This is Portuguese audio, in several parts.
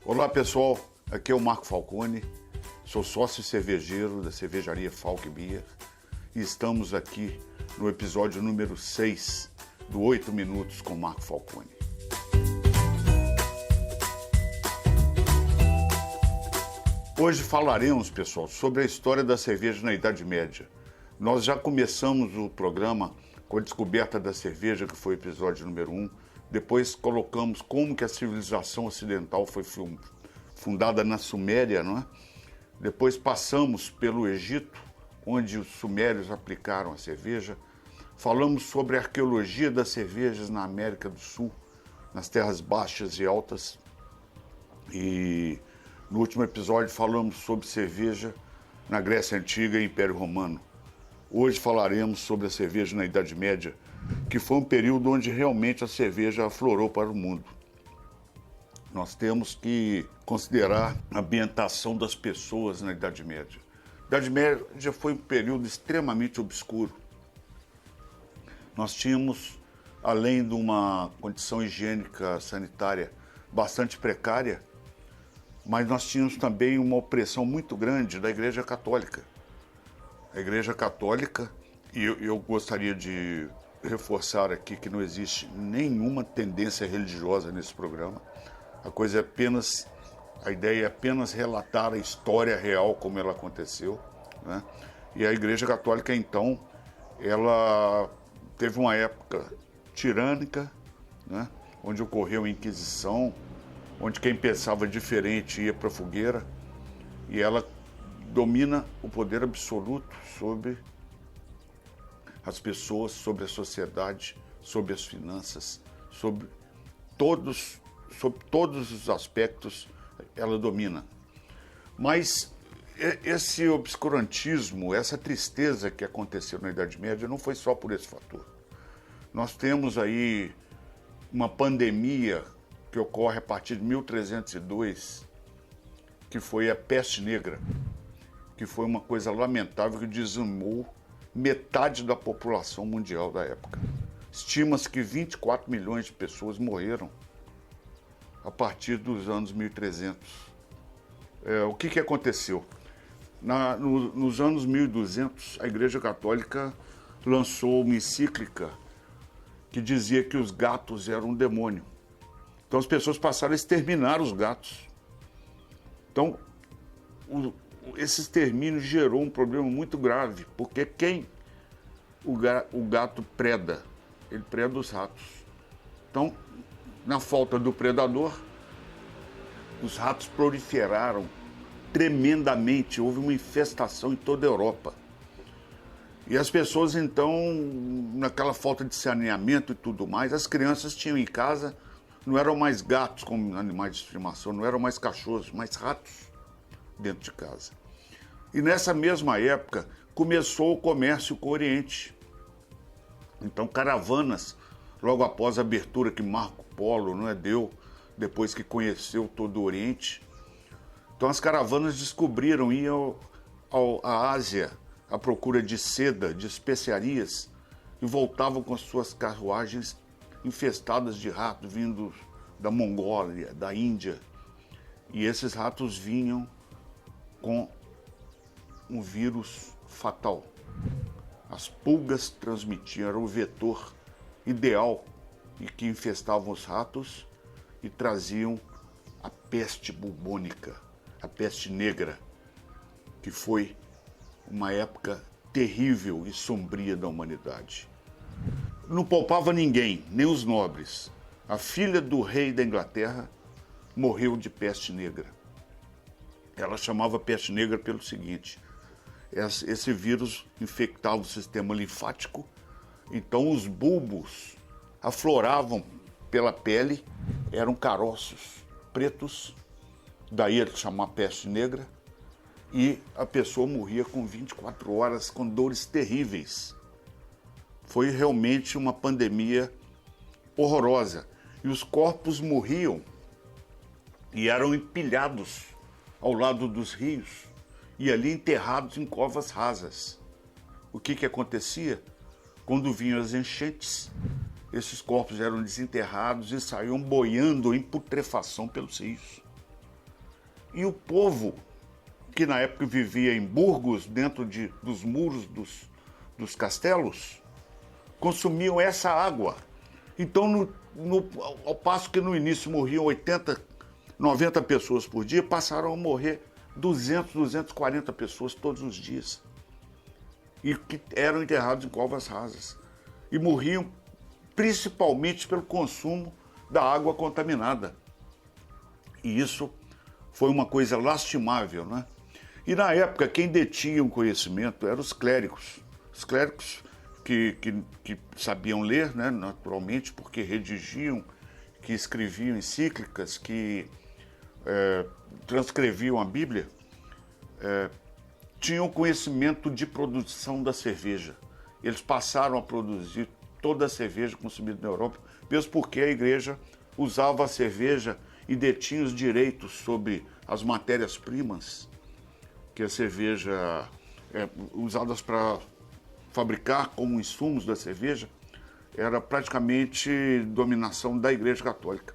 Olá pessoal, aqui é o Marco Falcone, sou sócio cervejeiro da cervejaria Falck Beer e estamos aqui no episódio número 6 do 8 Minutos com Marco Falcone. Hoje falaremos, pessoal, sobre a história da cerveja na Idade Média. Nós já começamos o programa com a descoberta da cerveja, que foi o episódio número 1. Depois colocamos como que a civilização ocidental foi fundada na Suméria, não é? Depois passamos pelo Egito, onde os sumérios aplicaram a cerveja. Falamos sobre a arqueologia das cervejas na América do Sul, nas terras baixas e altas. E no último episódio falamos sobre cerveja na Grécia Antiga e Império Romano. Hoje falaremos sobre a cerveja na Idade Média, que foi um período onde realmente a cerveja aflorou para o mundo. Nós temos que considerar a ambientação das pessoas na Idade Média. A Idade Média foi um período extremamente obscuro. Nós tínhamos, além de uma condição higiênica sanitária bastante precária, mas nós tínhamos também uma opressão muito grande da Igreja Católica. A Igreja Católica, e eu gostaria de reforçar aqui que não existe nenhuma tendência religiosa nesse programa. A ideia é apenas relatar a história real como ela aconteceu, né? E a Igreja Católica, então, ela teve uma época tirânica, né? Onde ocorreu a Inquisição, onde quem pensava diferente ia para a fogueira, e ela domina o poder absoluto sobre as pessoas, sobre a sociedade, sobre as finanças, sobre todos os aspectos ela domina. Mas esse obscurantismo, essa tristeza que aconteceu na Idade Média não foi só por esse fator. Nós temos aí uma pandemia que ocorre a partir de 1302, que foi a peste negra, que foi uma coisa lamentável que dizimou metade da população mundial da época. Estima-se que 24 milhões de pessoas morreram a partir dos anos 1300. O que aconteceu? Nos anos 1200, a Igreja Católica lançou uma encíclica que dizia que os gatos eram um demônio. Então as pessoas passaram a exterminar os gatos. Então, esse extermínio gerou um problema muito grave, porque o gato preda? Ele preda os ratos. Então, na falta do predador, os ratos proliferaram tremendamente, houve uma infestação em toda a Europa. E as pessoas, então, naquela falta de saneamento e tudo mais, as crianças tinham em casa, não eram mais gatos como animais de estimação, não eram mais cachorros, mas ratos dentro de casa. E nessa mesma época começou o comércio com o Oriente. Então caravanas, logo após a abertura que Marco Polo deu, depois que conheceu todo o Oriente, então as caravanas descobriram, iam à Ásia à procura de seda, de especiarias, e voltavam com as suas carruagens infestadas de ratos vindos da Mongólia, da Índia. E esses ratos vinham com um vírus fatal. As pulgas transmitiam, era o vetor ideal e que infestavam os ratos e traziam a peste bubônica, a peste negra, que foi uma época terrível e sombria da humanidade. Não poupava ninguém, nem os nobres. A filha do rei da Inglaterra morreu de peste negra. Ela chamava peste negra pelo seguinte: esse vírus infectava o sistema linfático, então os bulbos afloravam pela pele, eram caroços pretos, daí ele chamava peste negra, e a pessoa morria com 24 horas com dores terríveis. Foi realmente uma pandemia horrorosa. E os corpos morriam e eram empilhados ao lado dos rios e ali enterrados em covas rasas. O que acontecia? Quando vinham as enchentes, esses corpos eram desenterrados e saíam boiando em putrefação pelos rios. E o povo, que na época vivia em burgos, dentro dos muros dos castelos, consumiam essa água. Então, ao passo que no início morriam 80, 90 pessoas por dia, passaram a morrer 200, 240 pessoas todos os dias. E que eram enterrados em covas rasas. E morriam principalmente pelo consumo da água contaminada. E isso foi uma coisa lastimável, né? E na época, quem detinha o conhecimento eram os clérigos. Os clérigos que sabiam ler, né, naturalmente, porque redigiam, que escreviam encíclicas, que transcreviam a Bíblia, tinham conhecimento de produção da cerveja. Eles passaram a produzir toda a cerveja consumida na Europa, mesmo porque a igreja usava a cerveja e detinha os direitos sobre as matérias-primas que a cerveja usadas para fabricar como insumos da cerveja, era praticamente dominação da Igreja Católica.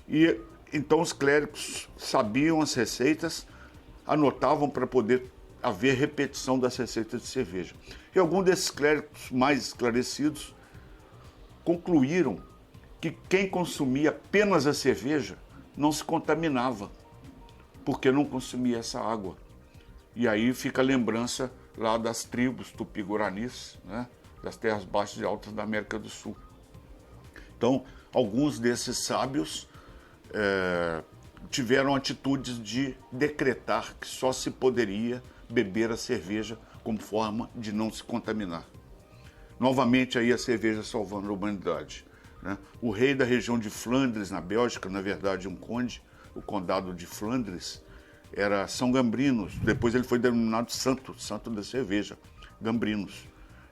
E então os clérigos sabiam as receitas, anotavam para poder haver repetição das receitas de cerveja. E alguns desses clérigos mais esclarecidos concluíram que quem consumia apenas a cerveja não se contaminava, porque não consumia essa água. E aí fica a lembrança lá das tribos tupi-guaranis, né, das terras baixas e altas da América do Sul. Então, alguns desses sábios tiveram atitudes de decretar que só se poderia beber a cerveja como forma de não se contaminar. Novamente aí a cerveja salvando a humanidade, né? O rei da região de Flandres, na Bélgica, na verdade um conde, o condado de Flandres, era São Gambrinos. Depois ele foi denominado santo da cerveja, Gambrinos.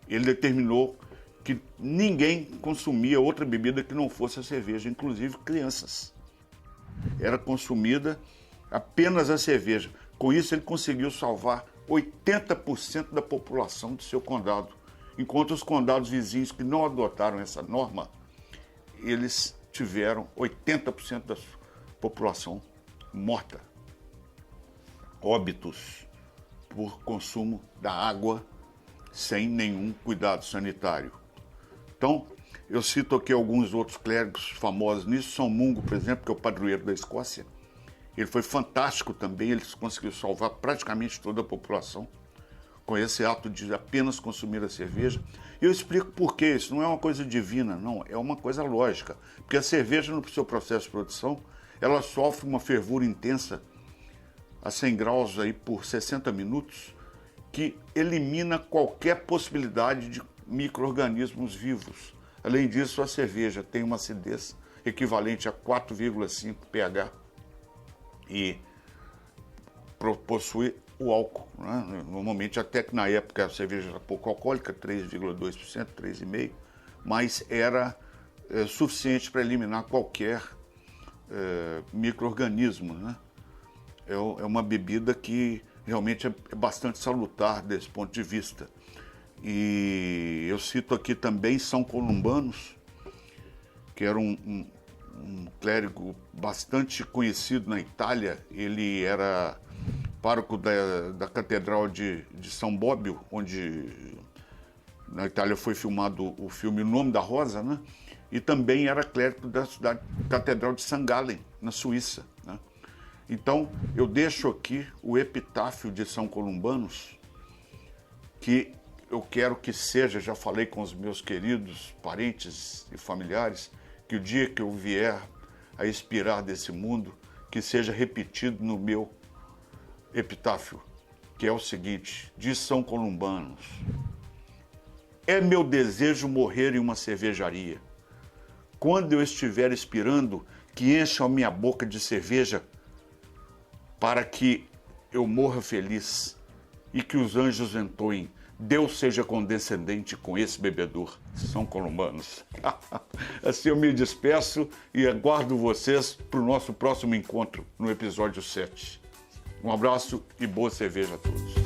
Ele determinou que ninguém consumia outra bebida que não fosse a cerveja, inclusive crianças. Era consumida apenas a cerveja. Com isso ele conseguiu salvar 80% da população do seu condado, enquanto os condados vizinhos que não adotaram essa norma, eles tiveram 80% da população morta. Óbitos por consumo da água sem nenhum cuidado sanitário. Então, eu cito aqui alguns outros clérigos famosos nisso. São Mungo, por exemplo, que é o padroeiro da Escócia. Ele foi fantástico também, ele conseguiu salvar praticamente toda a população com esse ato de apenas consumir a cerveja. E eu explico por quê. Isso não é uma coisa divina, não, é uma coisa lógica. Porque a cerveja, no seu processo de produção, ela sofre uma fervura intensa a 100 graus aí por 60 minutos, que elimina qualquer possibilidade de micro-organismos vivos. Além disso, a cerveja tem uma acidez equivalente a 4,5 pH e possui o álcool, né? Normalmente, até que na época a cerveja era pouco alcoólica, 3,2%, 3,5%, mas era suficiente para eliminar qualquer micro-organismo, né? É uma bebida que realmente é bastante salutar desse ponto de vista. E eu cito aqui também São Columbanos, que era um clérigo bastante conhecido na Itália. Ele era pároco da Catedral de São Bobbio, onde na Itália foi filmado o filme O Nome da Rosa, né? E também era clérigo da Catedral de St. Gallen, na Suíça, né? Então, eu deixo aqui o epitáfio de São Columbanos, que eu quero que seja, já falei com os meus queridos parentes e familiares, que o dia que eu vier a expirar desse mundo, que seja repetido no meu epitáfio, que é o seguinte: de São Columbanos: é meu desejo morrer em uma cervejaria. Quando eu estiver expirando, que encha a minha boca de cerveja, para que eu morra feliz e que os anjos entoem: Deus seja condescendente com esse bebedor. São Columbanos. Assim eu me despeço e aguardo vocês para o nosso próximo encontro no episódio 7. Um abraço e boa cerveja a todos.